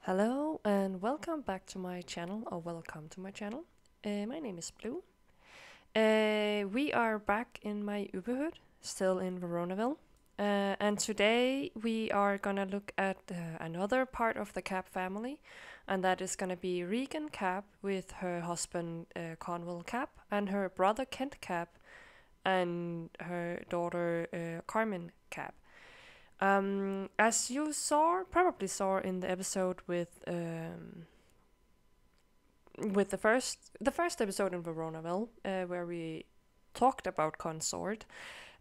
Hello and welcome back to my channel, or welcome to my channel. My name is Blue. We are back in my Uberhood, still in Veronaville. And today we are gonna look at another part of the Capp family, and that is gonna be Regan Capp with her husband Cornwell Capp and her brother Kent Capp and her daughter Carmen Capp. As you probably saw in the episode with the first episode in Veronaville, where we talked about Consort,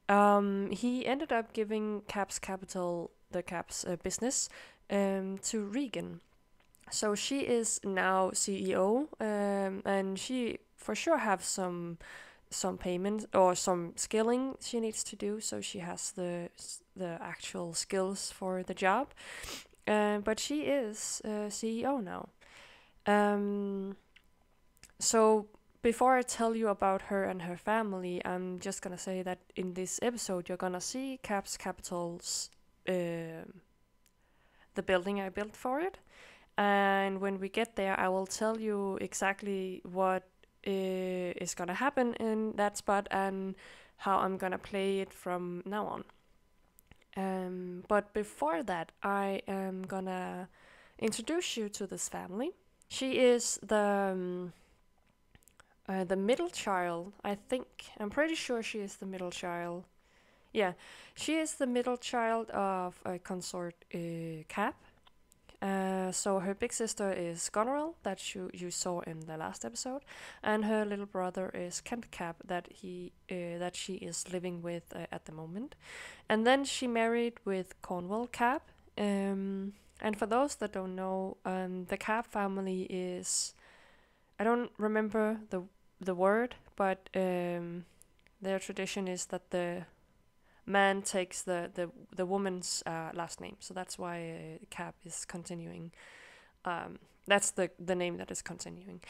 he ended up giving Capp's Capital, the Capp's business, to Regan. So she is now CEO, and she for sure have some payment or some skilling she needs to do, so she has the actual skills for the job. But she is CEO now. So before I tell you about her and her family, I'm just gonna say that in this episode you're gonna see Capp's Capital's the building I built for it, and when we get there, I will tell you exactly what is gonna happen in that spot and how I'm gonna play it from now on. But before that, I am gonna introduce you to this family. She is the middle child. I'm pretty sure she is the middle child. Yeah, she is the middle child of a consort Capp. So her big sister is Goneril, that you saw in the last episode, and her little brother is Kent Capp, that she is living with at the moment. And then she married with Cornwell Capp. And for those that don't know, the Capp family is, I don't remember the word, but their tradition is that the man takes the woman's last name, so that's why Capp is continuing. That's the name that is continuing.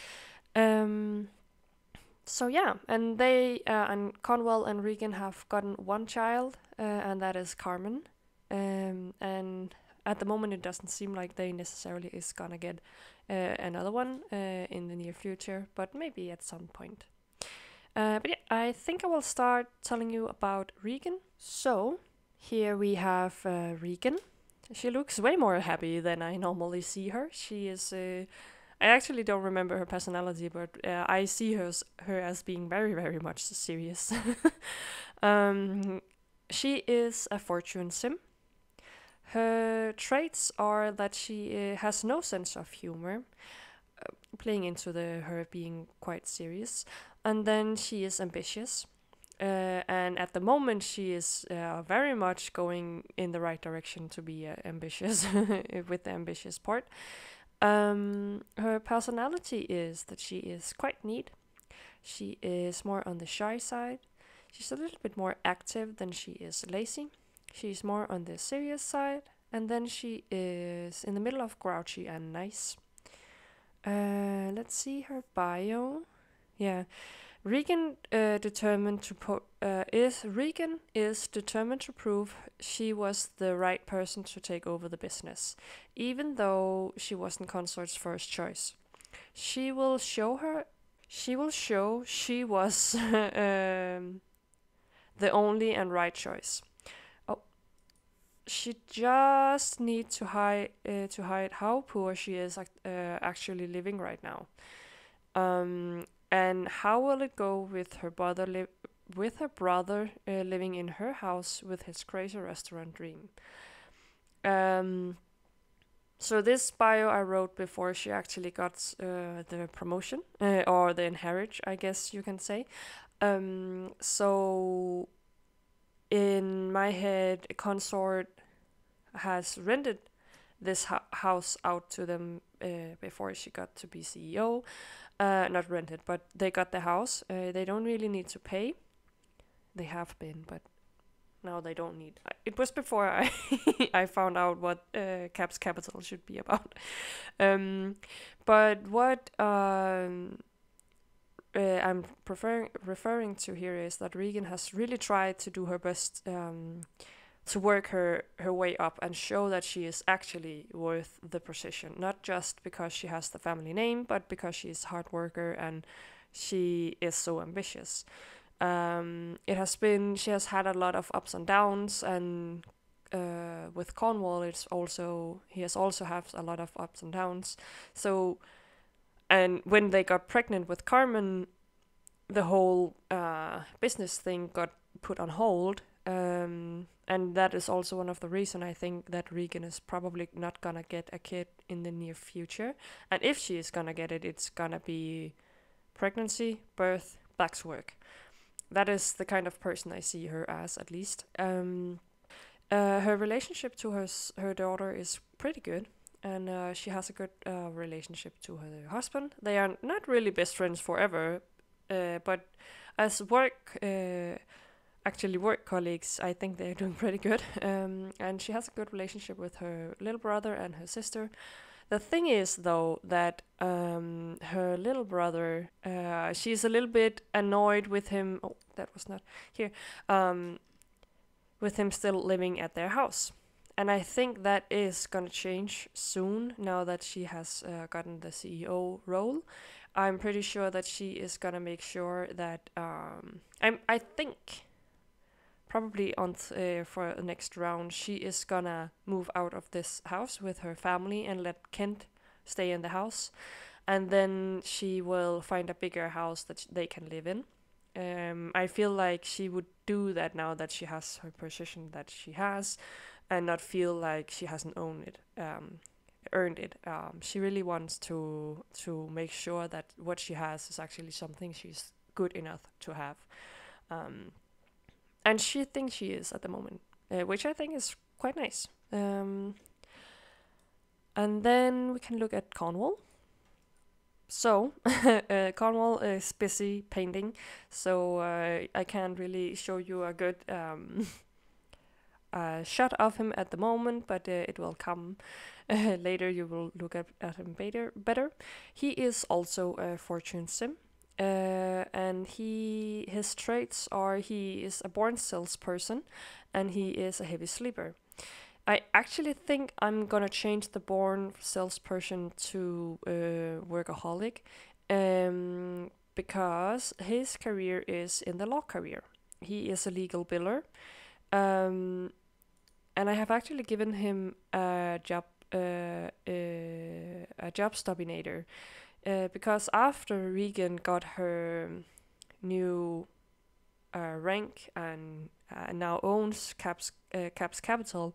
So yeah, and they and Cornwell and Regan have gotten one child, and that is Carmen. And at the moment, it doesn't seem like they necessarily is gonna get another one in the near future, but maybe at some point. But yeah, I think I will start telling you about Regan. So here we have Regan. She looks way more happy than I normally see her. She is. I actually don't remember her personality, but I see her as being very, very much serious. She is a fortune sim. Her traits are that she has no sense of humor, playing into her being quite serious, and then she is ambitious. And at the moment, she is very much going in the right direction to be ambitious with the ambitious part. Her personality is that she is quite neat. She is more on the shy side. She's a little bit more active than she is lazy. She's more on the serious side, and then she is in the middle of grouchy and nice. Let's see her bio. Yeah, Regan determined to Regan is determined to prove she was the right person to take over the business, even though she wasn't Consort's first choice. She will show she was the only and right choice. Oh, she just needs to hide how poor she is actually living right now. And how will it go with her brother living in her house with his crazy restaurant dream? So this bio I wrote before she actually got the promotion or the inherit, I guess you can say. So in my head, a consort has rented this house out to them before she got to be CEO. Not rented, but they got the house. They don't really need to pay. They have been, but now they don't need. It was before I I found out what Capp's Capital should be about. But what I'm referring to here is that Regan has really tried to do her best to work her way up and show that she is actually worth the position, not just because she has the family name, but because she's a hard worker and she is so ambitious. She has had a lot of ups and downs, and with Cornwall, he has also had a lot of ups and downs. So, and when they got pregnant with Carmen, the whole business thing got put on hold. And that is also one of the reasons I think that Regan is probably not gonna get a kid in the near future. And if she is gonna get it, it's gonna be pregnancy, birth, back to work. That is the kind of person I see her as, at least. Her relationship to her daughter is pretty good, and she has a good relationship to her husband. They are not really best friends forever, but as work colleagues, I think they're doing pretty good. And she has a good relationship with her little brother and her sister. The thing is, though, that her little brother, she's a little bit annoyed with him. Oh, that was not here. With him still living at their house. And I think that is going to change soon, now that she has gotten the CEO role. I'm pretty sure that she is going to make sure that... I think probably for the next round, she is gonna move out of this house with her family and let Kent stay in the house, and then she will find a bigger house that they can live in. I feel like she would do that now that she has her position that she has, and not feel like she hasn't earned it. She really wants to make sure that what she has is actually something she's good enough to have. And she thinks she is at the moment, which I think is quite nice. And then we can look at Cornwall. So, Cornwall is busy painting, so I can't really show you a good shot of him at the moment, but it will come later. You will look at him better. He is also a fortune sim. And his traits are he is a born salesperson, and he is a heavy sleeper. I actually think I'm gonna change the born salesperson to workaholic, because his career is in the law career. He is a legal biller, and I have actually given him a job stopinator. Because after Regan got her new rank and now owns Capp's Capital,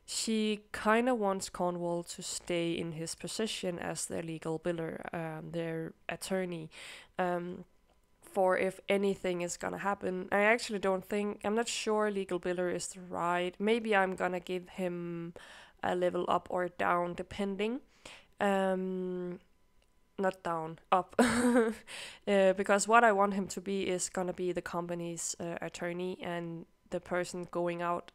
she kind of wants Cornwall to stay in his position as their legal biller, their attorney, for if anything is gonna happen. I'm not sure legal biller is the right. Maybe I'm gonna give him a level up or down depending. Not down, up. Because what I want him to be is gonna be the company's attorney, and the person going out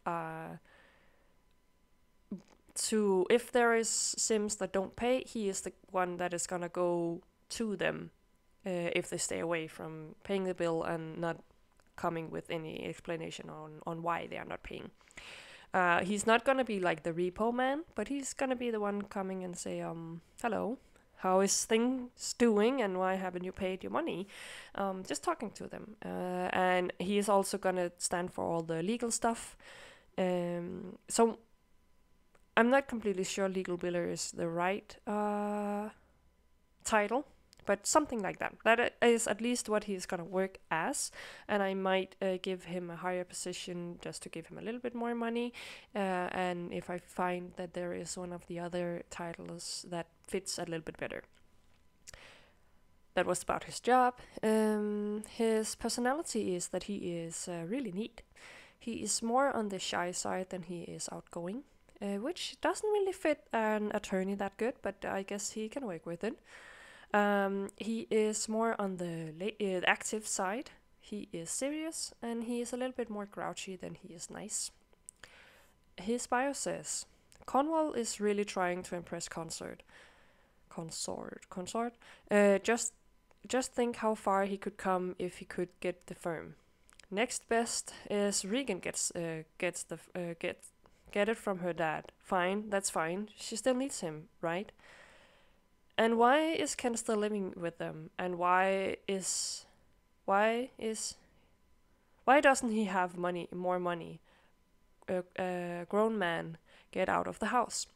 to, if there is sims that don't pay, he is the one that is gonna go to them if they stay away from paying the bill and not coming with any explanation on why they are not paying. He's not gonna be like the repo man, but he's gonna be the one coming and say, hello, how is things doing, and why haven't you paid your money? Just talking to them. And he is also gonna stand for all the legal stuff. So I'm not completely sure legal biller is the right title, but something like that. That is at least what he's gonna work as, and I might give him a higher position just to give him a little bit more money. And if I find that there is one of the other titles that fits a little bit better. That was about his job. His personality is that he is really neat. He is more on the shy side than he is outgoing, which doesn't really fit an attorney that good, but I guess he can work with it. He is more on the active side. He is serious, and he is a little bit more grouchy than he is nice. His bio says, Cornwall is really trying to impress Consort. Just think how far he could come if he could get the firm. Next best is Regan get it from her dad. Fine, that's fine. She still needs him, right? And why is Ken still living with them? And why is why doesn't he have more money? A grown man, get out of the house.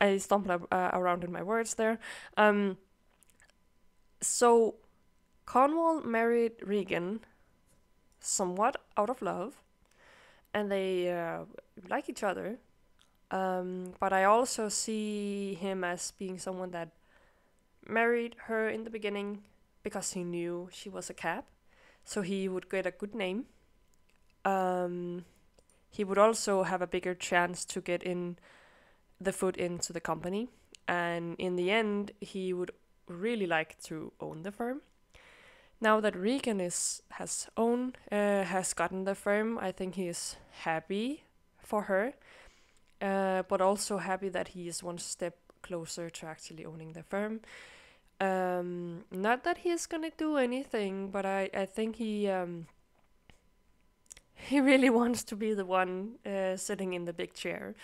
I stumbled around in my words there. So Cornwall married Regan somewhat out of love, and they like each other. But I also see him as being someone that married her in the beginning because he knew she was a Capp, so he would get a good name. He would also have a bigger chance to get in the foot into the company, and in the end, he would really like to own the firm. Now that Regan has gotten the firm, I think he is happy for her, but also happy that he is one step closer to actually owning the firm. Not that he is gonna do anything, but I think he really wants to be the one sitting in the big chair.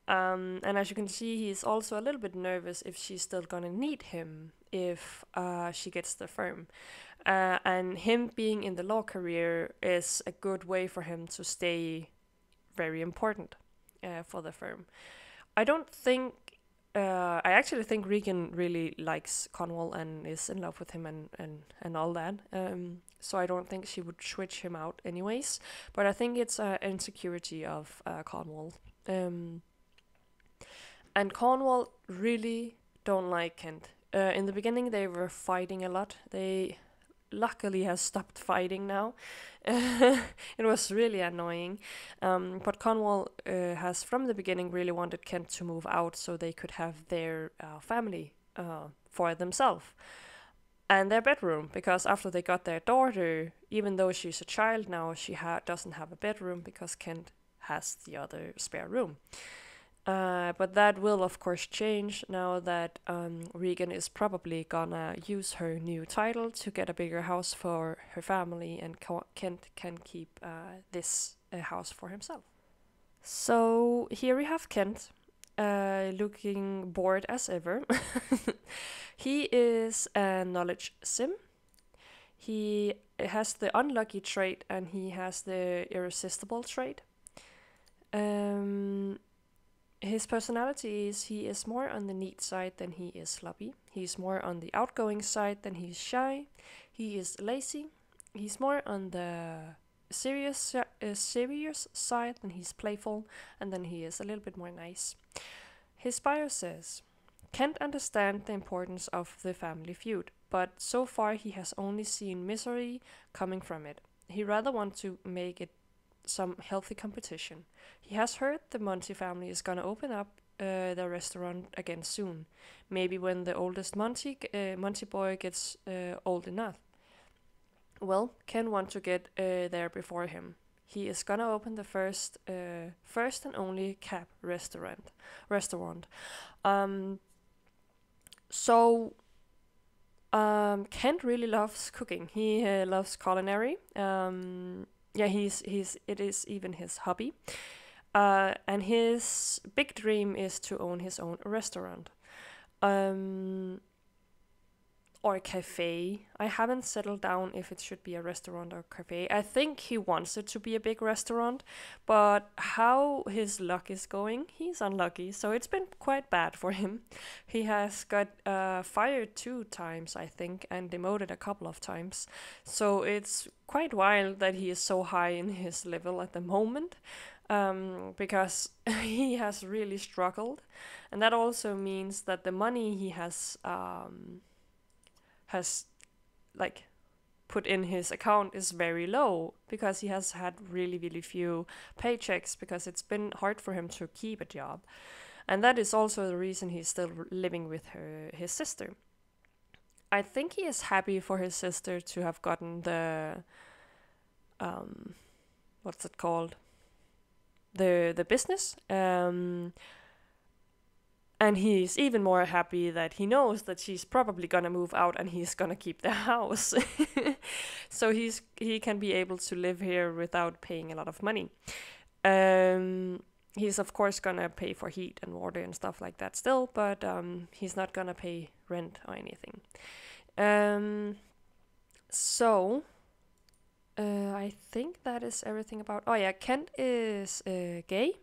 And as you can see, he's also a little bit nervous if she's still gonna need him if she gets the firm. And him being in the law career is a good way for him to stay very important for the firm. I don't think. I actually think Regan really likes Cornwall and is in love with him and all that. So I don't think she would switch him out anyways. But I think it's an insecurity of Cornwall. And Cornwall really don't like Kent. In the beginning, they were fighting a lot. They luckily has stopped fighting now. It was really annoying. But Cornwall has from the beginning really wanted Kent to move out so they could have their family for themselves and their bedroom, because after they got their daughter, even though she's a child now, she doesn't have a bedroom because Kent has the other spare room. But that will, of course, change now that Regan is probably gonna use her new title to get a bigger house for her family, and Kent can keep this house for himself. So here we have Kent, looking bored as ever. He is a knowledge sim. He has the unlucky trait and he has the irresistible trait. His personality is he is more on the neat side than he is sloppy. He's more on the outgoing side than he's shy. He is lazy. He's more on the serious side than he's playful, and then he is a little bit more nice. His bio says, can't understand the importance of the family feud, but so far he has only seen misery coming from it. He rather want to make it some healthy competition. He has heard the Monty family is gonna open up their restaurant again soon. Maybe when the oldest Monty boy gets old enough. Well, Ken want to get there before him. He is gonna open the first and only Capp restaurant. Kent really loves cooking. He loves culinary. It is even his hobby. And his big dream is to own his own restaurant. Or cafe. I haven't settled down if it should be a restaurant or cafe. I think he wants it to be a big restaurant, but how his luck is going, he's unlucky. So it's been quite bad for him. He has got fired 2 times, I think, and demoted a couple of times. So it's quite wild that he is so high in his level at the moment, because he has really struggled. And that also means that the money he has like put in his account is very low, because he has had really, really few paychecks, because it's been hard for him to keep a job. And that is also the reason he's still living with his sister. I think he is happy for his sister to have gotten the what's it called? The business. And he's even more happy that he knows that she's probably gonna move out and he's gonna keep the house. So he can be able to live here without paying a lot of money. He's of course gonna pay for heat and water and stuff like that still, but he's not gonna pay rent or anything. So I think that is everything about. Oh yeah, Kent is gay.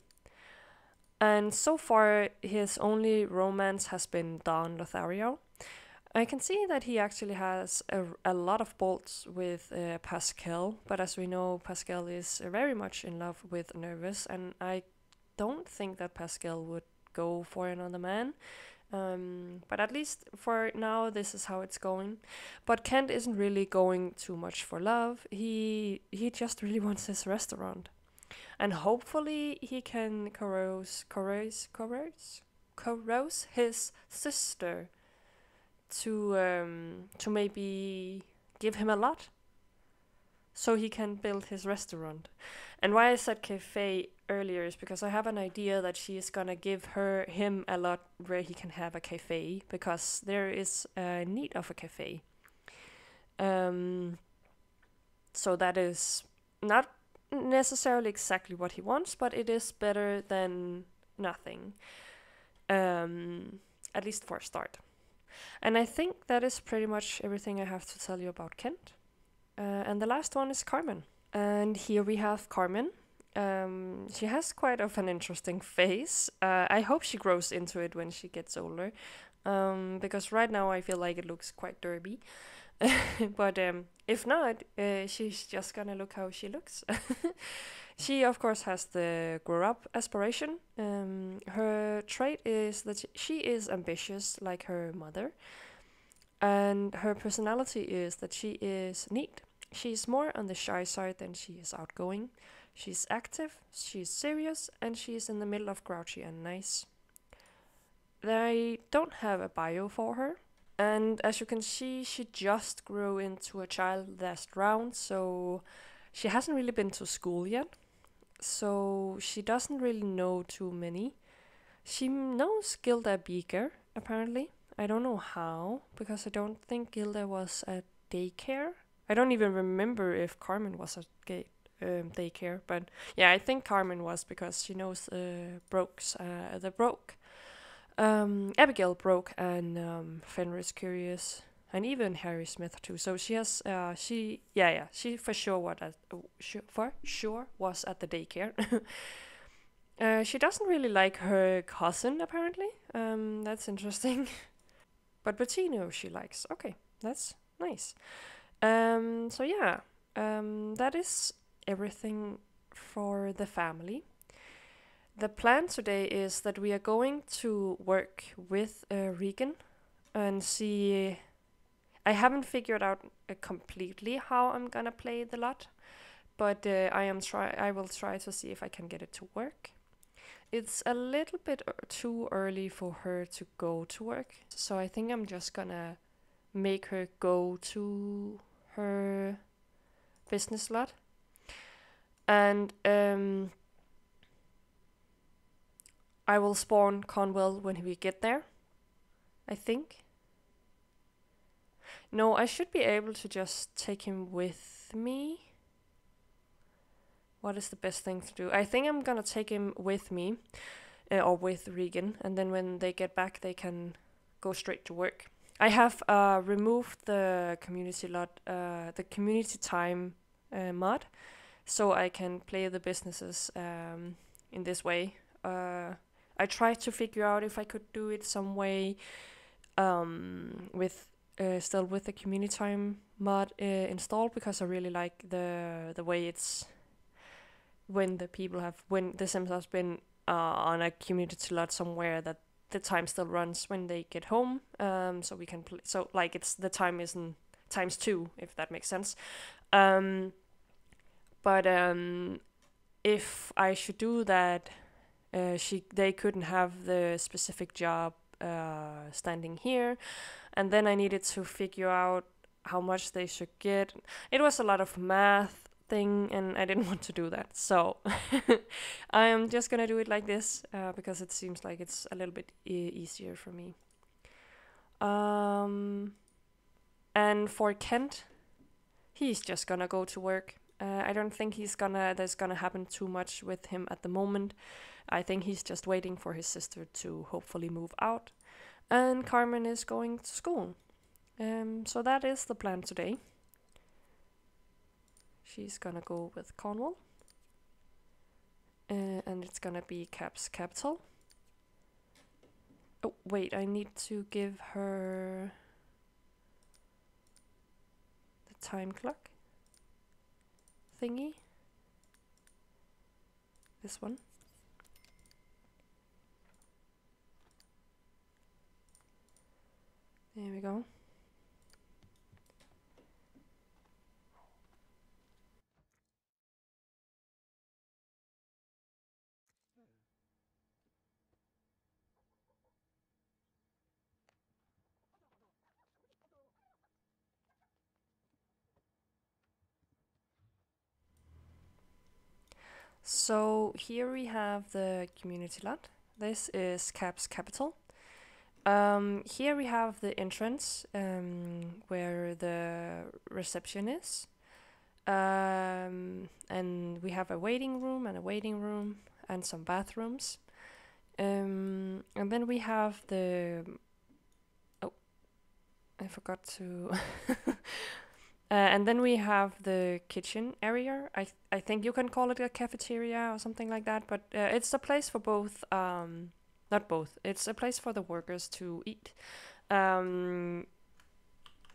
And so far, his only romance has been Dawn Lothario. I can see that he actually has a lot of bolts with Pascal, but as we know, Pascal is very much in love with Nervous, and I don't think that Pascal would go for another man. But at least for now, this is how it's going. But Kent isn't really going too much for love. He just really wants his restaurant. And hopefully he can corrose his sister to maybe give him a lot so he can build his restaurant. And why I said cafe earlier is because I have an idea that she is gonna give him a lot where he can have a cafe, because there is a need of a cafe. So that is not necessarily exactly what he wants, but it is better than nothing. At least for a start. And I think that is pretty much everything I have to tell you about Kent. And the last one is Carmen. And here we have Carmen. She has quite of an interesting face. I hope she grows into it when she gets older. Because right now I feel like it looks quite derby. But if not, she's just gonna look how she looks. She, of course, has the grow-up aspiration. Her trait is that she is ambitious, like her mother. And her personality is that she is neat. She's more on the shy side than she is outgoing. She's active, she's serious, and she's in the middle of grouchy and nice. They don't have a bio for her. And as you can see, she just grew into a child last round, so she hasn't really been to school yet. So she doesn't really know too many. She knows Gilda Beaker, apparently. I don't know how, because I don't think Gilda was at daycare. I don't even remember if Carmen was at daycare, but yeah, I think Carmen was, because she knows the Broke. Abigail Broke and Fenris Curious, and even Harry Smith too. So she has she for sure was at the daycare. She doesn't really like her cousin, apparently. That's interesting. But Bettino she likes. Okay, that's nice. So yeah, that is everything for the family. The plan today is that we are going to work with Regan and see. I haven't figured out completely how I'm gonna play the lot, but I will try to see if I can get it to work. It's a little bit too early for her to go to work, so I think I'm just gonna make her go to her business lot. And I will spawn Cornwell when we get there, I think. No, I should be able to just take him with me. What is the best thing to do? I think I'm gonna take him with me, or with Regan, and then when they get back, they can go straight to work. I have removed the community lot, the community time mod, so I can play the businesses in this way. I tried to figure out if I could do it some way with still with the community time mod installed, because I really like the way it's when the Sims has been on a community lot somewhere, that the time still runs when they get home. So we can play. So like it's the time isn't times 2, if that makes sense. But if I should do that, they couldn't have the specific job standing here, and then I needed to figure out how much they should get. It was a lot of math thing, and I didn't want to do that. So I am just gonna do it like this because it seems like it's a little bit easier for me. And for Kent, he's just gonna go to work. I don't think there's gonna happen too much with him at the moment. I think he's just waiting for his sister to hopefully move out. And Carmen is going to school. So that is the plan today. She's gonna go with Cornwell. And it's gonna be Capp's capital. Oh, wait, I need to give her the time clock thingy. This one. There we go. So here we have the community lot. This is Capp's capital. Here we have the entrance where the reception is. And we have a waiting room and some bathrooms. And then we have the... Oh, I forgot to... and then we have the kitchen area. I think you can call it a cafeteria or something like that, but it's a place for both... not both. It's a place for the workers to eat. And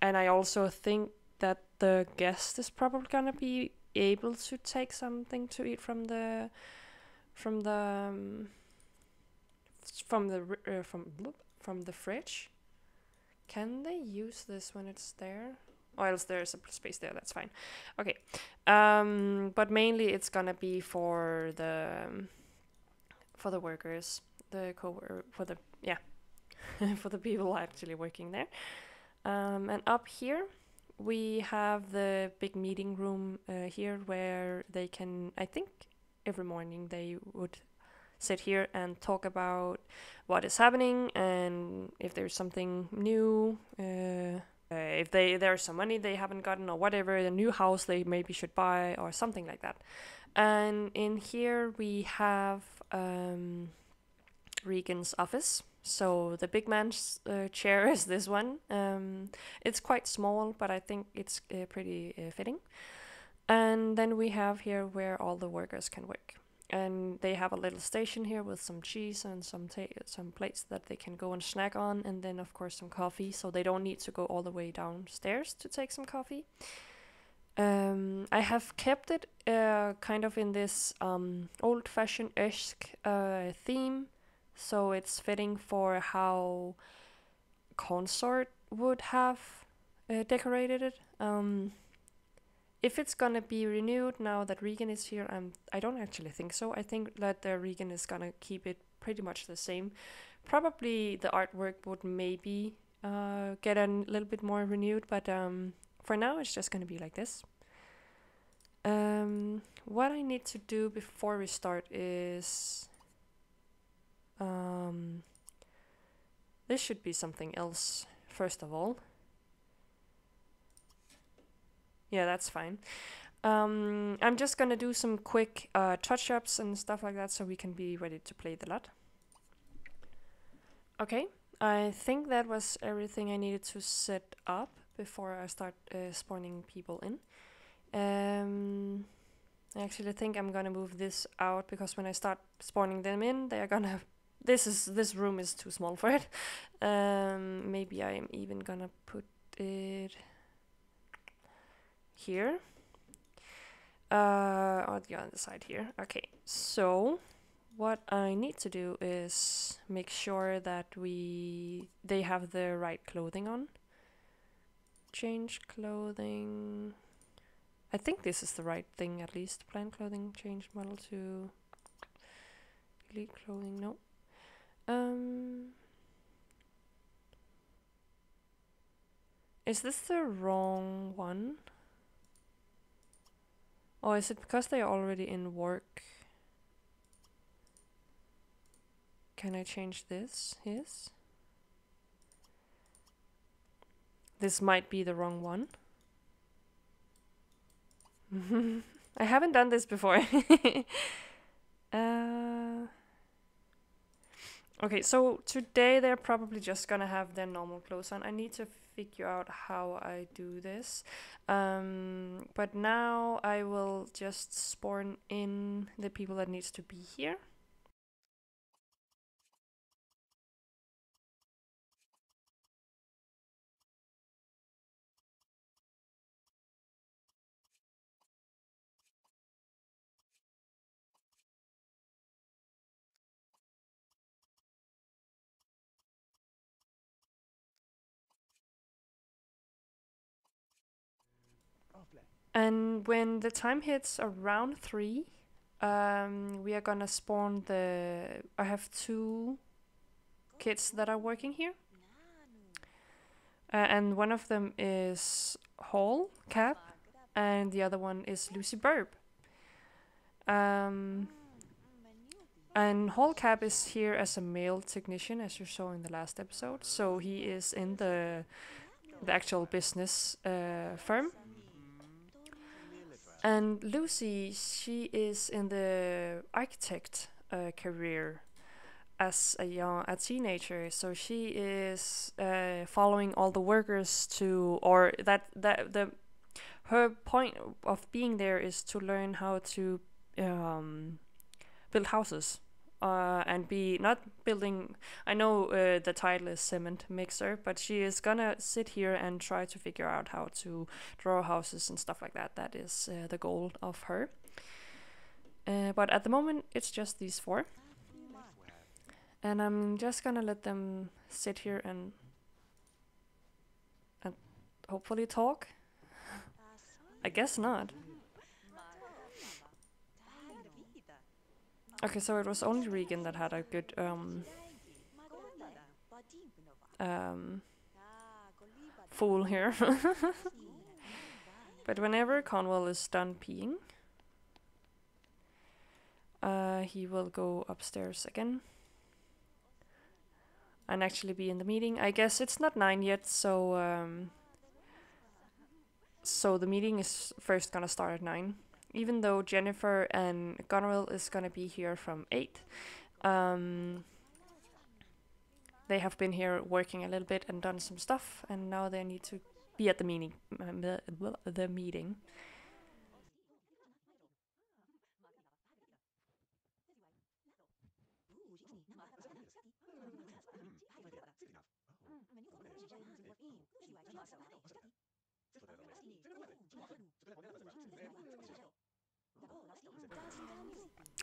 I also think that the guest is probably gonna be able to take something to eat from the fridge. Can they use this when it's there? Or else there's a space there. That's fine. Okay. But mainly it's gonna be for the workers, for the people actually working there. And up here we have the big meeting room here where they can, I think every morning they would sit here and talk about what is happening and if there's something new, if there's some money they haven't gotten or whatever, a new house they maybe should buy or something like that. And in here we have Regan's office. So the big man's chair is this one. It's quite small, but I think it's pretty fitting. And then we have here where all the workers can work. And they have a little station here with some cheese and some plates that they can go and snack on. And then, of course, some coffee. So they don't need to go all the way downstairs to take some coffee. I have kept it kind of in this old-fashioned-esque theme. So it's fitting for how Consort would have decorated it. If it's gonna be renewed now that Regan is here, I don't actually think so. I think that Regan is gonna keep it pretty much the same. Probably the artwork would maybe get a little bit more renewed, but for now it's just gonna be like this. What I need to do before we start is... this should be something else, first of all. Yeah, that's fine. I'm just gonna do some quick touch-ups and stuff like that so we can be ready to play the lot. Okay, I think that was everything I needed to set up before I start spawning people in. I actually think I'm gonna move this out because when I start spawning them in, they are gonna... This room is too small for it. Maybe I am even gonna put it here. On the other side here. Okay, so what I need to do is make sure that they have the right clothing on. Change clothing. I think this is the right thing at least. Plan clothing, change model to delete clothing, no. Is this the wrong one? Or is it because they are already in work? Can I change this? Yes. This might be the wrong one. I haven't done this before. Okay, so today they're probably just gonna have their normal clothes on. I need to figure out how I do this. But now I will just spawn in the people that needs to be here. And when the time hits around 3, we are gonna spawn the. I have 2 kids that are working here. And one of them is Hall Cap, and the other one is Lucy Burb. Um, and Hall Cap is here as a male technician, as you saw in the last episode. So he is in the actual business firm. And Lucy, she is in the architect career as a teenager. So she is following all the workers to, or her point of being there is to learn how to build houses. And be not building. I know the title is cement mixer, but she is gonna sit here and try to figure out how to draw houses and stuff like that. That is the goal of her. But at the moment, it's just these 4, and I'm just gonna let them sit here and hopefully talk. I guess not. Okay, so it was only Regan that had a good fool here. But whenever Cornwell is done peeing, he will go upstairs again and actually be in the meeting. I guess it's not 9 yet, so so the meeting is first gonna start at 9. Even though Jennifer and Cornwell is gonna be here from 8. They have been here working a little bit and done some stuff, and now they need to be at the meeting. The meeting.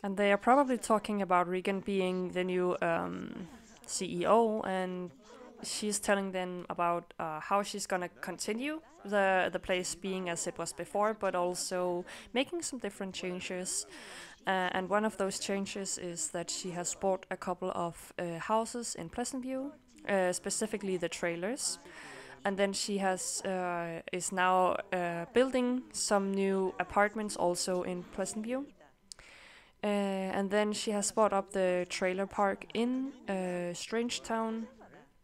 And they are probably talking about Regan being the new CEO, and she's telling them about how she's gonna continue the place being as it was before, but also making some different changes. And one of those changes is that she has bought a couple of houses in Pleasant View, specifically the trailers. And then she is now building some new apartments also in Pleasant View. And then she has bought up the trailer park in Strangetown.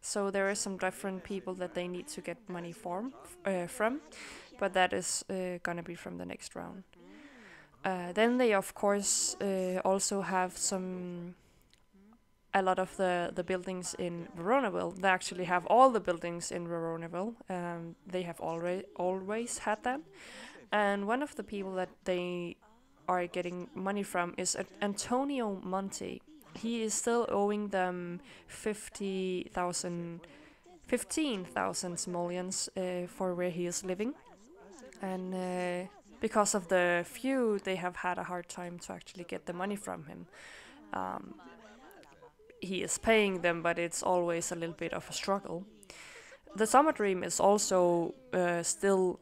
So there are some different people that they need to get money from, but that is gonna be from the next round. Then they of course also have a lot of the buildings in Veronaville. They actually have all the buildings in Veronaville. They have always had that. And one of the people that they are getting money from is Antonio Monte. He is still owing them 15,000 simoleons for where he is living. And because of the feud, they have had a hard time to actually get the money from him. He is paying them, but it's always a little bit of a struggle. The Summer Dream is also still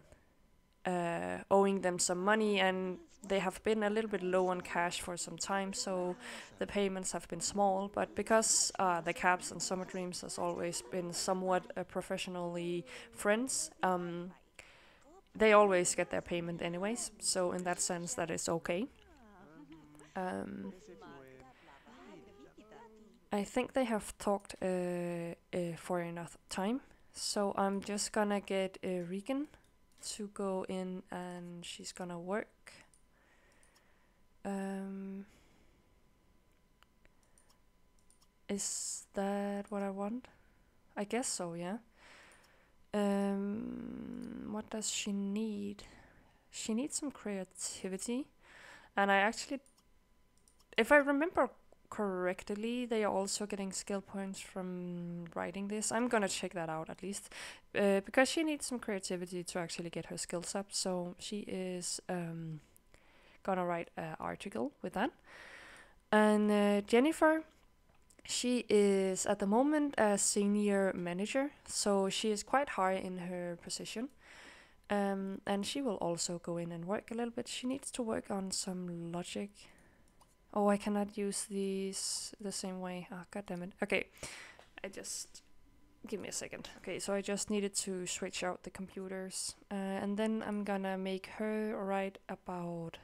owing them some money, and they have been a little bit low on cash for some time, so the payments have been small. But because the Capps and Summer Dreams has always been somewhat professionally friends, they always get their payment anyways, so in that sense that is okay. I think they have talked for enough time, so I'm just gonna get Regan to go in and she's gonna work. Is that what I want? I guess so, yeah. What does she need? She needs some creativity. And I actually, if I remember correctly, they are also getting skill points from writing this. I'm gonna check that out at least. Because she needs some creativity to actually get her skills up. So she is gonna write an article with that. And Jennifer, she is at the moment a senior manager, so she is quite high in her position. And she will also go in and work a little bit. She needs to work on some logic. Oh, I cannot use these the same way. Ah, god damn it. Okay, give me a second. Okay, so I just needed to switch out the computers. And then I'm gonna make her write about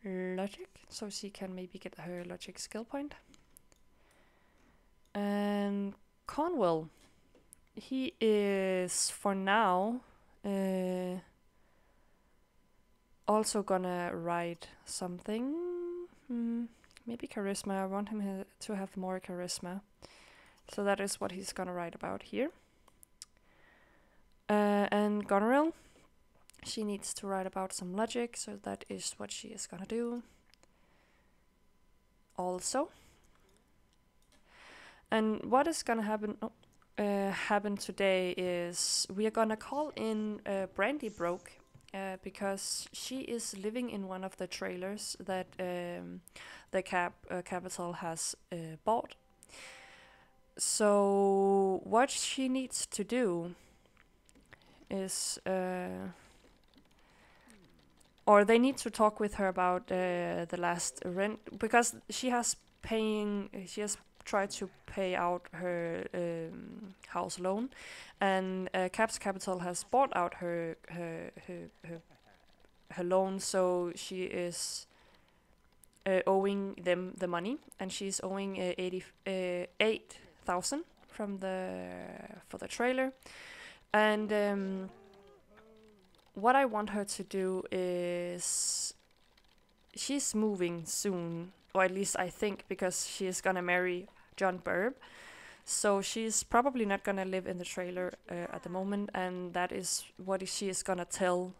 logic, so she can maybe get her logic skill point. And Cornwell, he is for now also gonna write something. Maybe charisma. I want him to have more charisma. So that is what he's gonna write about here. And Goneril, she needs to write about some logic, so that is what she is gonna do. Also. And what is gonna happen today is we are gonna call in Brandy Broke because she is living in one of the trailers that the capital has bought. So what she needs to do is, or they need to talk with her about the last rent, because she has tried to pay out her house loan, and Caps Capital has bought out her loan, so she is owing them the money, and she's owing 88,000 for the trailer. And what I want her to do is, she's moving soon, or at least I think, because she is gonna marry John Burb. So she's probably not gonna live in the trailer at the moment, and that is what she is gonna talk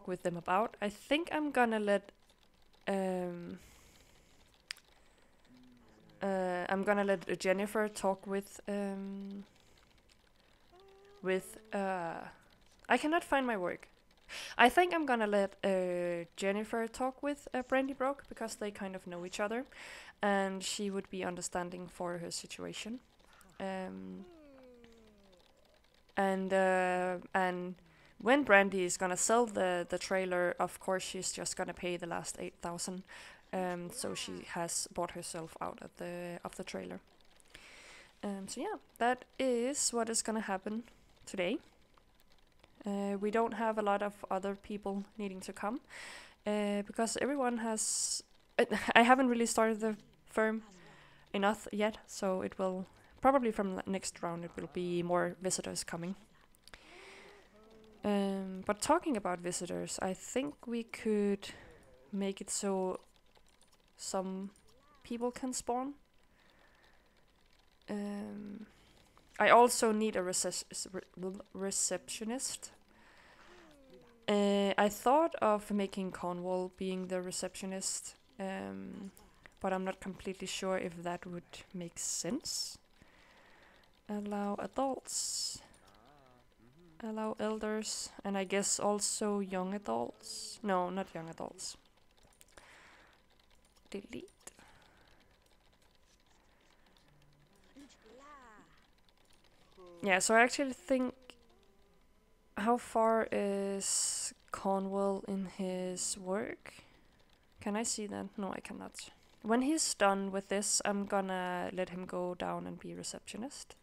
with them about. I think I'm gonna let Jennifer talk with I cannot find my work. I think I'm gonna let Jennifer talk with Brandy Broke, because they kind of know each other, and she would be understanding for her situation. And when Brandy is gonna sell the trailer, of course she's just gonna pay the last 8,000. So she has bought herself out of the trailer. So yeah, that is what is gonna happen today. We don't have a lot of other people needing to come because everyone has. I haven't really started the firm enough yet, so it will probably from the next round it will be more visitors coming. But talking about visitors, I think we could make it so some people can spawn. I also need a receptionist. I thought of making Cornwall being the receptionist, but I'm not completely sure if that would make sense. Allow adults, allow elders, and I guess also young adults. No, not young adults. Delete. Yeah, so I actually think, how far is Cornwall in his work? Can I see that? No, I cannot. When he's done with this, I'm gonna let him go down and be receptionist.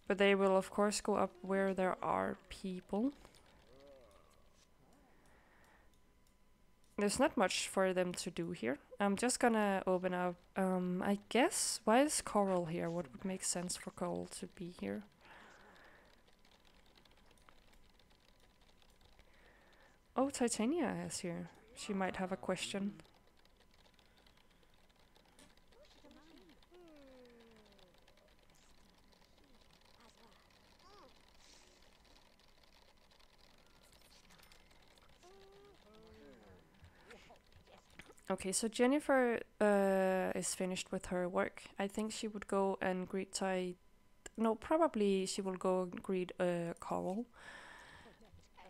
But they will of course go up where there are people. There's not much for them to do here. I'm just gonna open up, I guess, why is Coral here? What would make sense for Coral to be here? Oh, Titania is here. She might have a question. Okay, so Jennifer is finished with her work. I think she would go and greet No, probably she will go and greet Coral.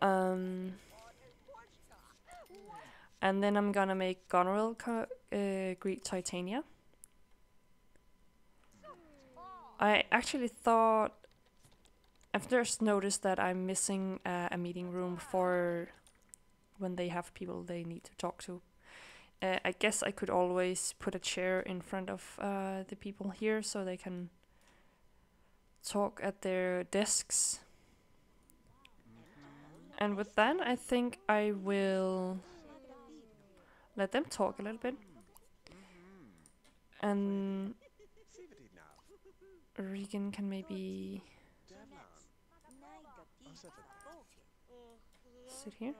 And then I'm gonna make Goneril greet Titania. I actually thought... I've just noticed that I'm missing a meeting room for when they have people they need to talk to. I guess I could always put a chair in front of the people here so they can talk at their desks. And with that, I think I will let them talk a little bit. And Regan can maybe sit here.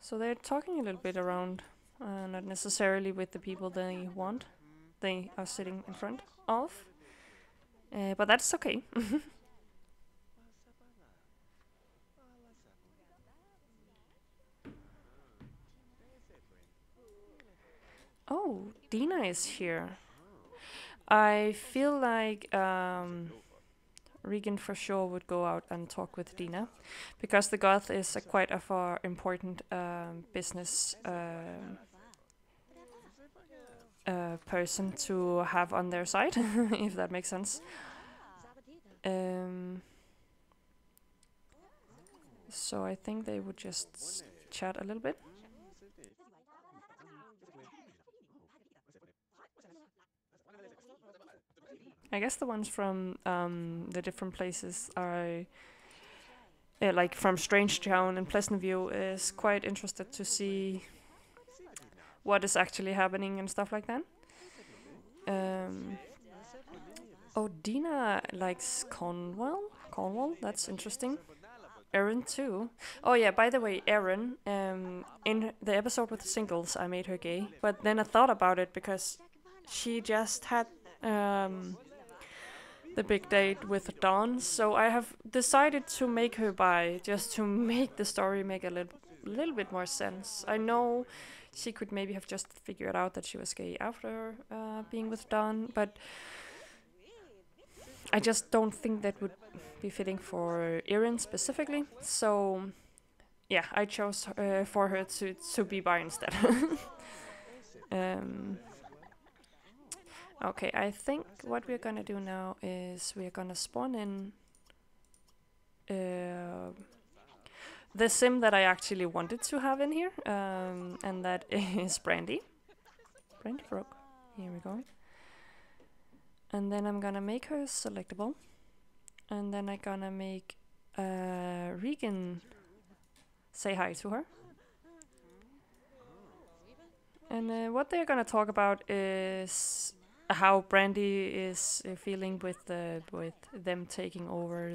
So they're talking a little bit around, not necessarily with the people they want. They are sitting in front of. But that's okay. Oh, Dina is here. I feel like Regan for sure would go out and talk with Dina, because the goth is a quite of a important business person to have on their side, if that makes sense. So I think they would just chat a little bit. I guess the ones from the different places are like from Strangetown and Pleasantview is quite interested to see what is actually happening and stuff like that. Oh, Dina likes Cornwell. Cornwall, that's interesting. Erin too. Oh yeah, by the way, Erin, in the episode with the singles, I made her gay. But then I thought about it because she just had the big date with Dawn, so I have decided to make her bi, just to make the story make a little bit more sense. I know she could maybe have just figured out that she was gay after being with Dawn, but I just don't think that would be fitting for Erin specifically. So yeah, I chose for her to be bi instead. Okay, I think what we're gonna do now is we're gonna spawn in the sim that I actually wanted to have in here, and that is Brandy. Brandy broke. Here we go. And then I'm gonna make her selectable. And then I'm gonna make Regan say hi to her. And what they're gonna talk about is how Brandy is feeling with them taking over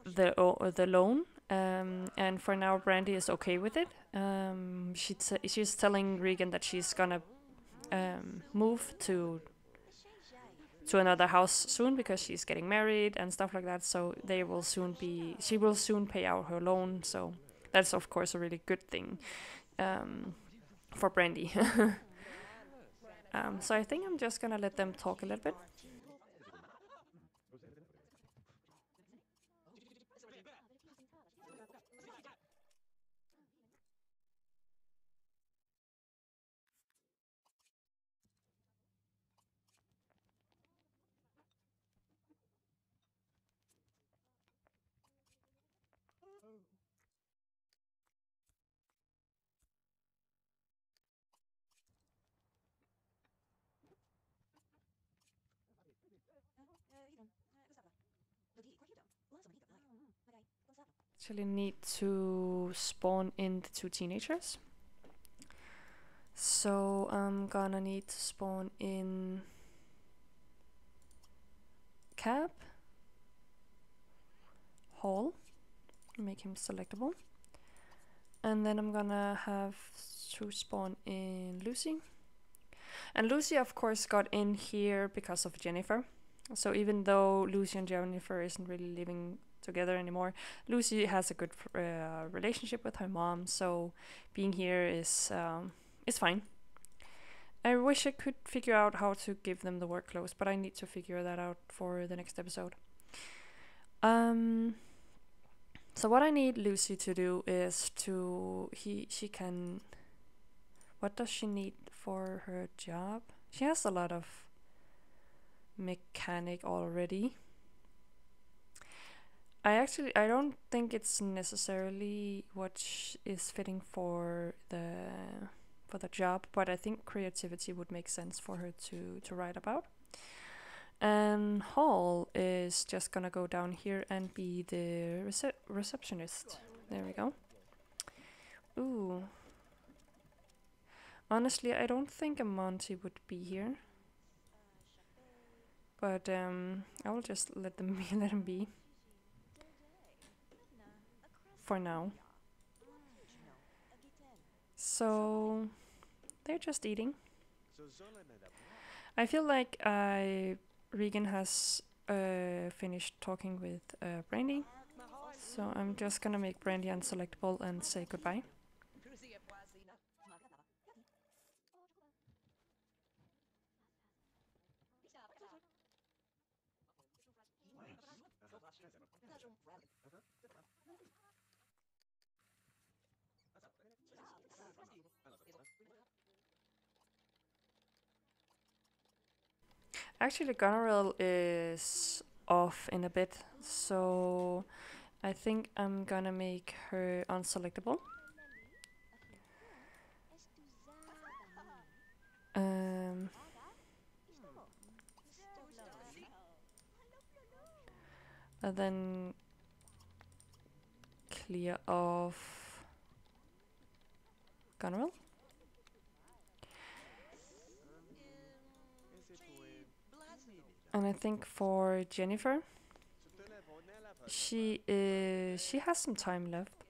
the loan. And for now, Brandy is okay with it. She's telling Regan that she's gonna move to another house soon because she's getting married and stuff like that. So she will soon pay out her loan. So that's of course a really good thing for Brandy. So I think I'm just gonna let them talk a little bit. actually need to spawn in the 2 teenagers. So I'm gonna need to spawn in Capp, Hall, make him selectable. And then I'm gonna have to spawn in Lucy. And Lucy, of course, got in here because of Jennifer. So even though Lucy and Jennifer isn't really living together anymore, Lucy has a good relationship with her mom, so being here is fine. I wish I could figure out how to give them the work clothes, but I need to figure that out for the next episode. So what I need Lucy to do is she can... What does she need for her job? She has a lot of mechanic already. I don't think it's necessarily what is fitting for the job, but I think creativity would make sense for her to write about. And Hall is just gonna go down here and be the receptionist. There we go. Ooh. Honestly, I don't think a Monty would be here. But I will just let them be, let him be. For now. So they're just eating. I feel like Regan has finished talking with Brandy. So I'm just gonna make Brandy unselectable and say goodbye. Actually, Goneril is off in a bit, so I think I'm gonna make her unselectable. And then clear off Goneril. And I think for Jennifer, she has some time left.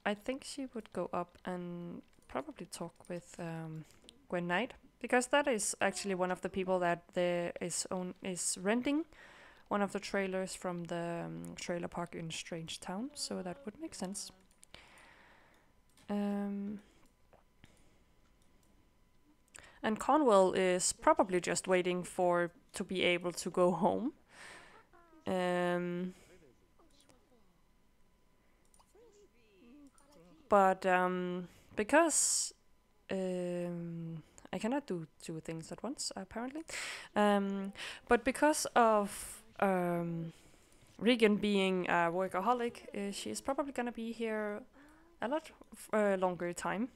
I think she would go up and probably talk with Gwen Knight, because that is actually one of the people that is renting one of the trailers from the trailer park in Strange Town, so that would make sense. And Cornwell is probably just waiting to be able to go home. But because I cannot do 2 things at once, apparently. But because of Regan being a workaholic, she's probably gonna be here a lot longer time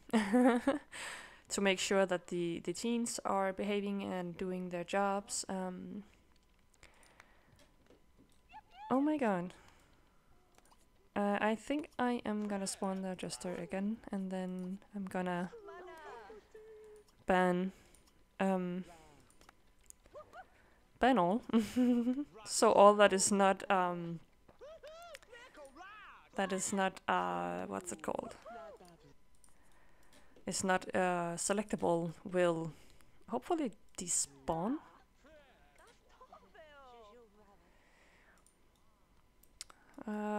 to make sure that the teens are behaving and doing their jobs. Oh my god. I think I am gonna spawn the adjuster again, and then I'm gonna ban all. So all that is not what's it called? It's not selectable will hopefully despawn.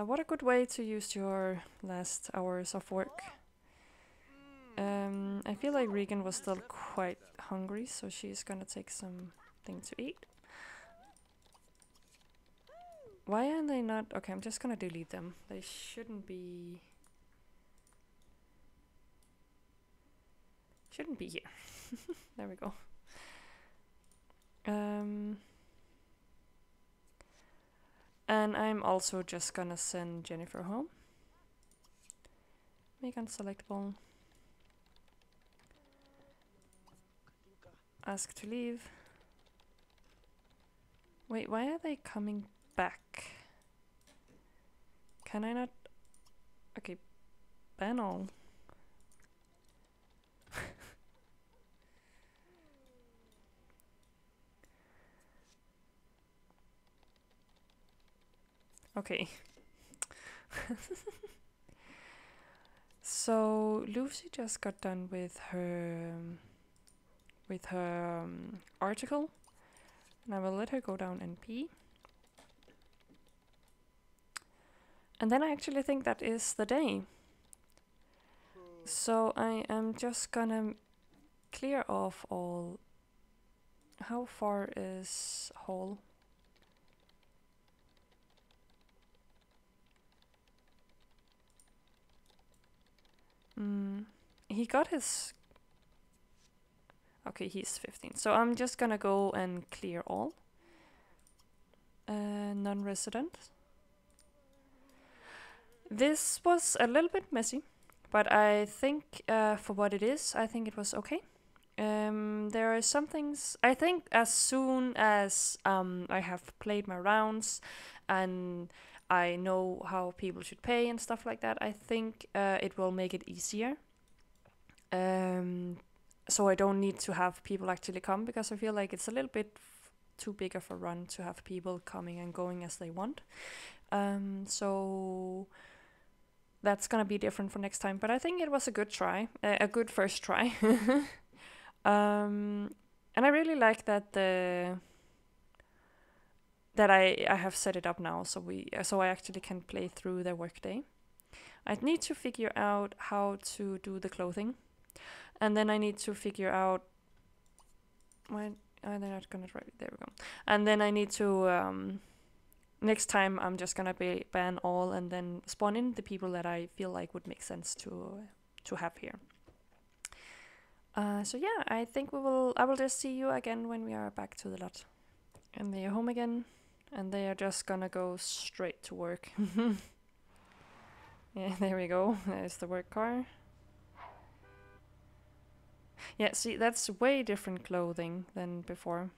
What a good way to use your last hours of work. I feel like Regan was still quite hungry, so she's gonna take something to eat. Why are they not? Okay, I'm just gonna delete them. They shouldn't be here. There we go. And I'm also just gonna send Jennifer home. Make unselectable. Ask to leave. Wait, why are they coming back? Can I not Okay, ban all. Okay. So Lucy just got done with her article, and I will let her go down and pee. And then I actually think that is the day. So I am just gonna clear off all. How far is Hall? He got his. Okay, he's 15. So I'm just gonna go and clear all. Non-resident. This was a little bit messy, but I think for what it is, I think it was okay. There are some things. I think as soon as I have played my rounds and I know how people should pay and stuff like that, I think it will make it easier. So I don't need to have people actually come, because I feel like it's a little bit too big of a run to have people coming and going as they want. So that's gonna be different for next time. But I think it was a good try, a good first try. And I really like that I have set it up now, so I actually can play through the workday. I need to figure out how to do the clothing, and then I need to figure out why they're not gonna try. There we go. And then I need to next time I'm just gonna ban all and then spawn in the people that I feel like would make sense to have here. So yeah, I think I will just see you again when we are back to the lot. And they are home again, and they are just gonna go straight to work. Yeah, there we go. There's the work car. Yeah, see, that's way different clothing than before.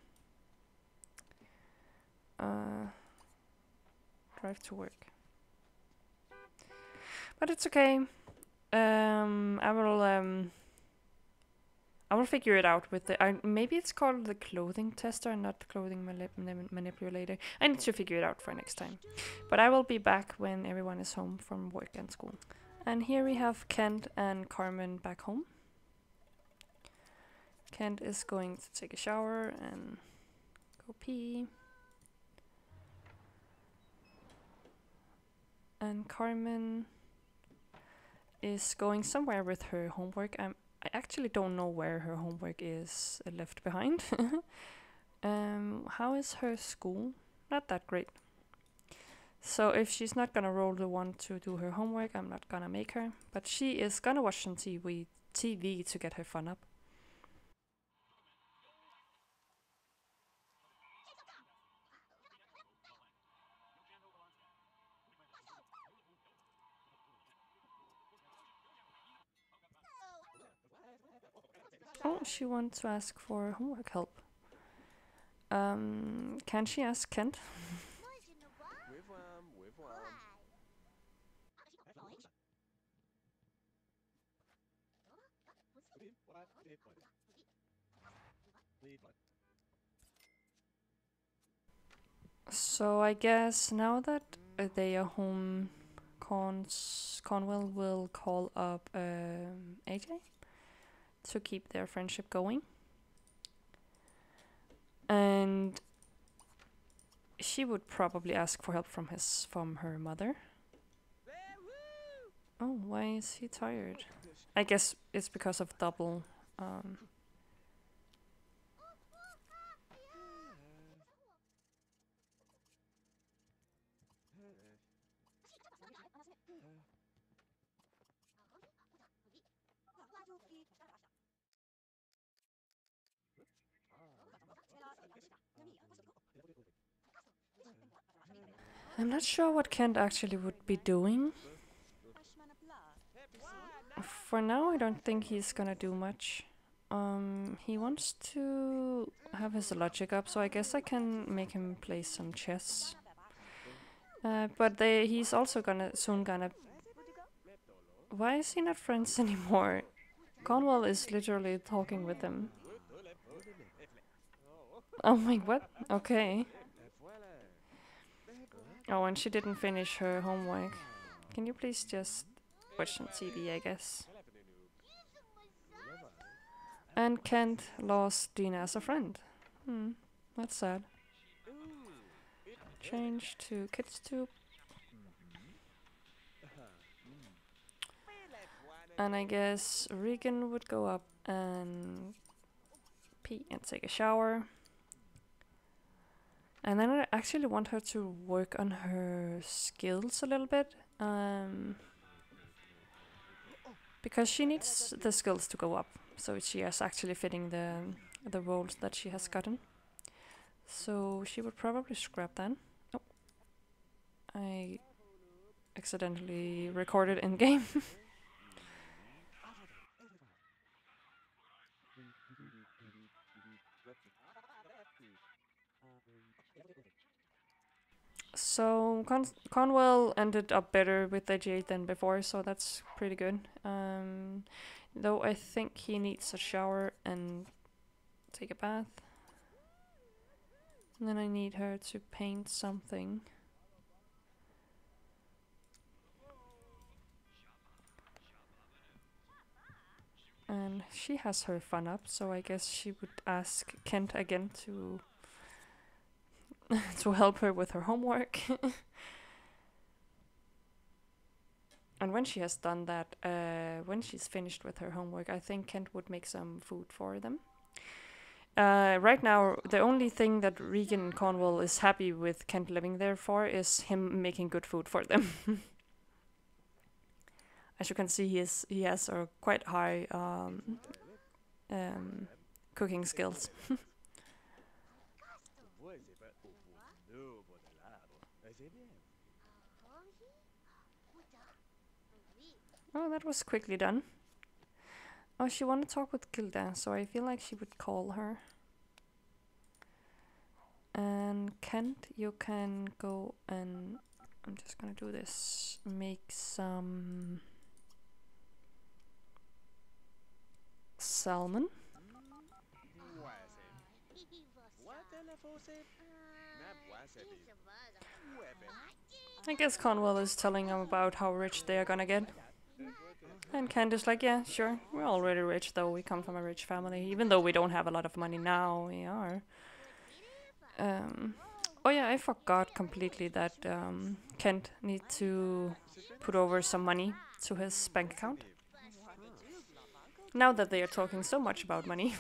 Drive to work. But it's okay. I will figure it out with the. Maybe it's called the clothing tester, not the clothing manipulator. I need to figure it out for next time. But I will be back when everyone is home from work and school. And here we have Kent and Carmen back home. Kent is going to take a shower and go pee. And Carmen is going somewhere with her homework. I actually don't know where her homework is left behind. How is her school? Not that great. So if she's not gonna roll the one to do her homework, I'm not gonna make her. But she is gonna watch some TV to get her fun up. Oh, she wants to ask for homework help. Can she ask Kent? So I guess now that they are home, Cornwell will call up AJ to keep their friendship going. And she would probably ask for help from her mother. Oh, why is he tired? I guess it's because of double. I'm not sure what Kent actually would be doing. For now, I don't think he's gonna do much. He wants to have his logic up, so I guess I can make him play some chess. But he's also soon gonna Why is he not friends anymore? Cornwell is literally talking with him. Oh my, what? Okay. Oh, and she didn't finish her homework. Can you please just watch some TV, I guess? And Kent lost Dina as a friend. That's sad. Change to kids tube. And I guess Regan would go up and pee and take a shower. And then I actually want her to work on her skills a little bit. Because she needs the skills to go up. So she is actually fitting the roles that she has gotten. So she would probably scrap that. Oh. I accidentally recorded in game. So Cornwell ended up better with the Jade than before, so that's pretty good. Though I think he needs a shower and take a bath. And then I need her to paint something. And she has her fun up, so I guess she would ask Kent again to to help her with her homework. And when she has done that, when she's finished with her homework, I think Kent would make some food for them. Right now, the only thing that Regan and Cornwell is happy with Kent living there for is him making good food for them. As you can see, he has a quite high cooking skills. Oh, that was quickly done. Oh, she wanted to talk with Gilda, so I feel like she would call her. And Kent, you can go and... I'm just gonna do this. Make some... salmon. I guess Cornwell is telling them about how rich they are gonna get. And Kent is like, yeah, sure, we're already rich, though we come from a rich family. Even though we don't have a lot of money now, we are. Oh yeah, I forgot completely that Kent needs to put over some money to his bank account. Now that they are talking so much about money.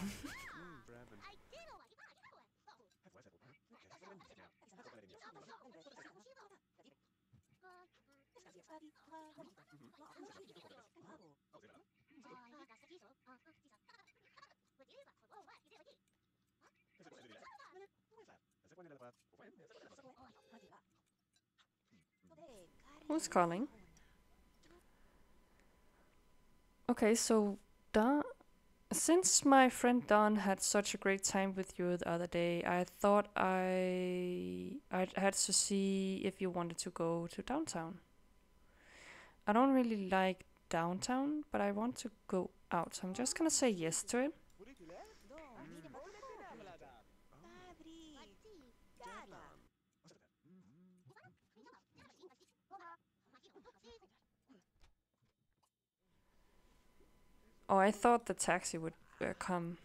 Who's calling? Okay, so since my friend Don had such a great time with you the other day, I thought I had to see if you wanted to go to downtown. I don't really like downtown, but I want to go out, so I'm just gonna say yes to it. Oh, I thought the taxi would come.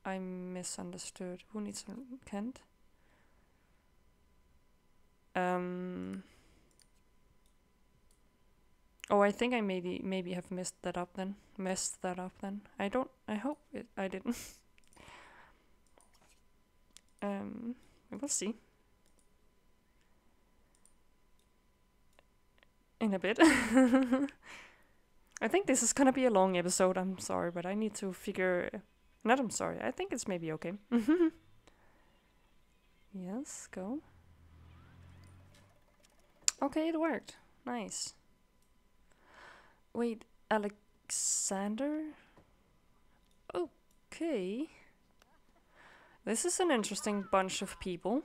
I misunderstood. Who needs a Kent? Oh, I think I maybe have messed that up then. I hope I didn't. We'll see. In a bit. I think this is gonna be a long episode, I'm sorry, but I need to figure... Not I'm sorry, I think it's maybe okay. Yes, go. Okay, it worked. Nice. Wait, Alexander? Okay. This is an interesting bunch of people.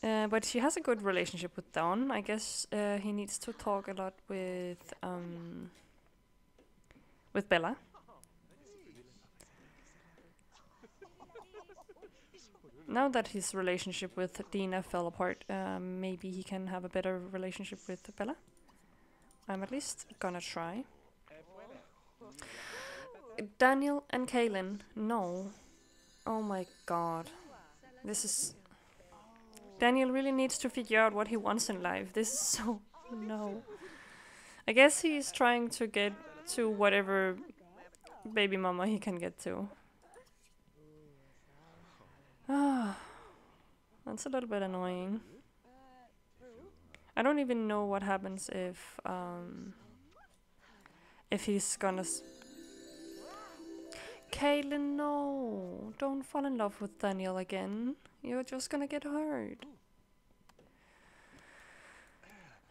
But she has a good relationship with Dawn. I guess he needs to talk a lot with Bella. Now that his relationship with Dina fell apart, maybe he can have a better relationship with Bella. I'm at least gonna try. Daniel and Kaylin, no. Oh my god. This is... Daniel really needs to figure out what he wants in life. This is so... no. I guess he's trying to get to whatever baby mama he can get to. Ah, that's a little bit annoying. I don't even know what happens if he's gonna... Kaylin, no! Don't fall in love with Daniel again. You're just gonna get hurt.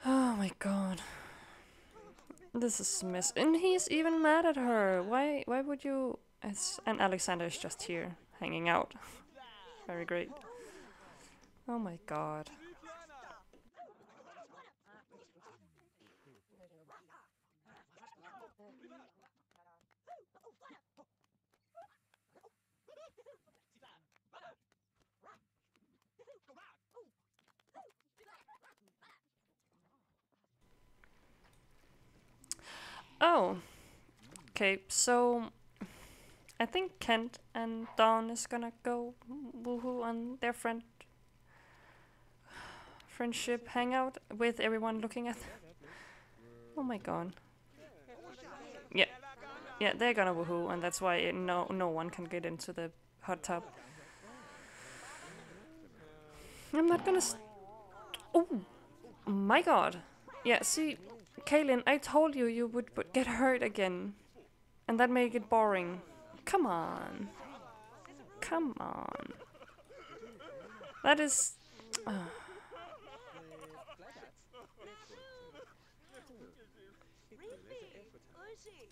Oh my god. This is a mess. And he's even mad at her. Why would you... And Alexander is just here, hanging out. Very great. Oh my god. Oh. Okay, so... I think Kent and Dawn is gonna go woohoo on their friendship hangout with everyone looking at them. Oh my god. Yeah. Yeah, they're gonna woohoo, and that's why no one can get into the hot tub. I'm not gonna... Oh! My god. Yeah, see, Kaylin, I told you you would get hurt again. And that make it boring. Come on. Come on. That is...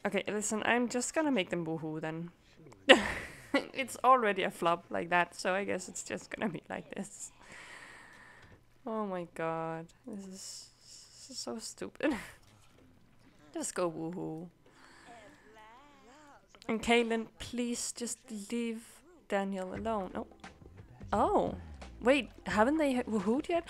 Okay, listen, I'm just gonna make them woohoo then. It's already a flop like that, so I guess it's just gonna be like this. Oh my god. This is so stupid. Just go woohoo. And Kaylin, please just leave Daniel alone. Oh. Oh. Wait, haven't they woohooed yet?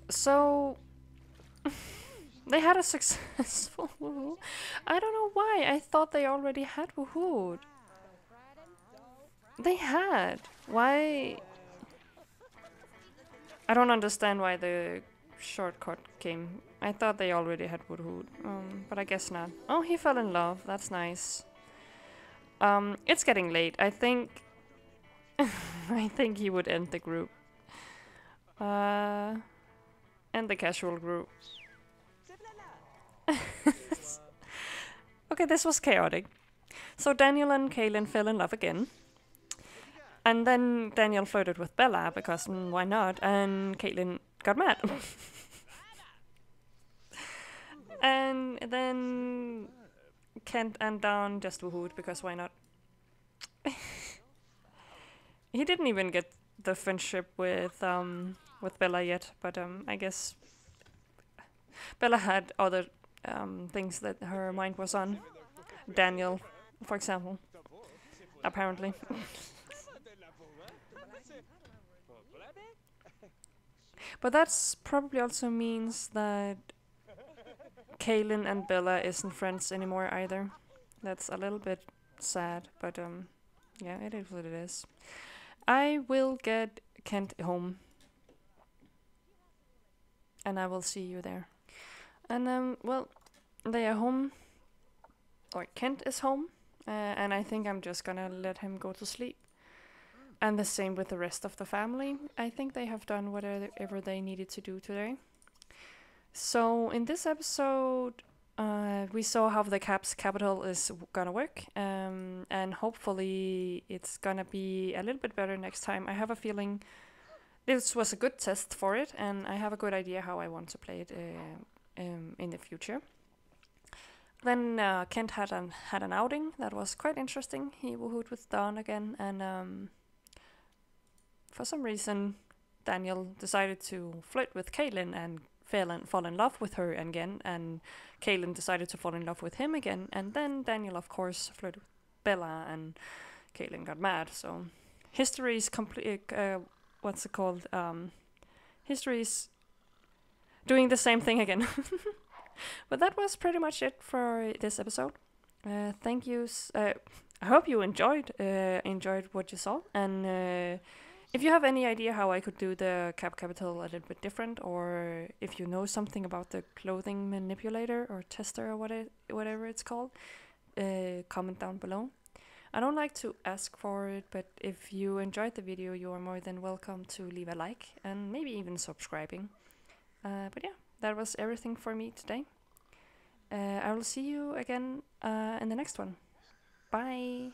So... They had a successful woohoo. I don't know why. I thought they already had woohooed. They had. Why? I don't understand why the shortcut came. I thought they already had woohooed. But I guess not. Oh, he fell in love. That's nice. It's getting late. I think... I think he would end the group. End the casual group. Okay, this was chaotic. So Daniel and Kaylin fell in love again. And then Daniel flirted with Bella, because why not? And Kaylin got mad. And then Kent and Dawn just woohooed, because why not? He didn't even get the friendship with Bella yet, but I guess Bella had other things that her mind was on. Daniel, for example. Apparently. But that's probably also means that Kaylin and Bella isn't friends anymore either. That's a little bit sad, but yeah, it is what it is. I will get Kent home. And I will see you there. And well, they are home, or Kent is home, and I think I'm just gonna let him go to sleep. And the same with the rest of the family. I think they have done whatever they needed to do today. So in this episode, we saw how the Capps capital is gonna work, and hopefully it's gonna be a little bit better next time. I have a feeling this was a good test for it, and I have a good idea how I want to play it in the future. Then Kent had an outing that was quite interesting. He woohooed with Dawn again, and for some reason, Daniel decided to flirt with Caitlin and fall in love with her again, and Caitlin decided to fall in love with him again, and then Daniel, of course, flirted with Bella, and Caitlin got mad. So history is complete. What's it called? History is doing the same thing again. But that was pretty much it for this episode. Thank you. I hope you enjoyed what you saw, and if you have any idea how I could do the Cap Capital a little bit different, or if you know something about the clothing manipulator or tester or whatever it's called, comment down below. I don't like to ask for it, but if you enjoyed the video, you are more than welcome to leave a like and maybe even subscribing. But yeah, that was everything for me today. I will see you again in the next one. Bye!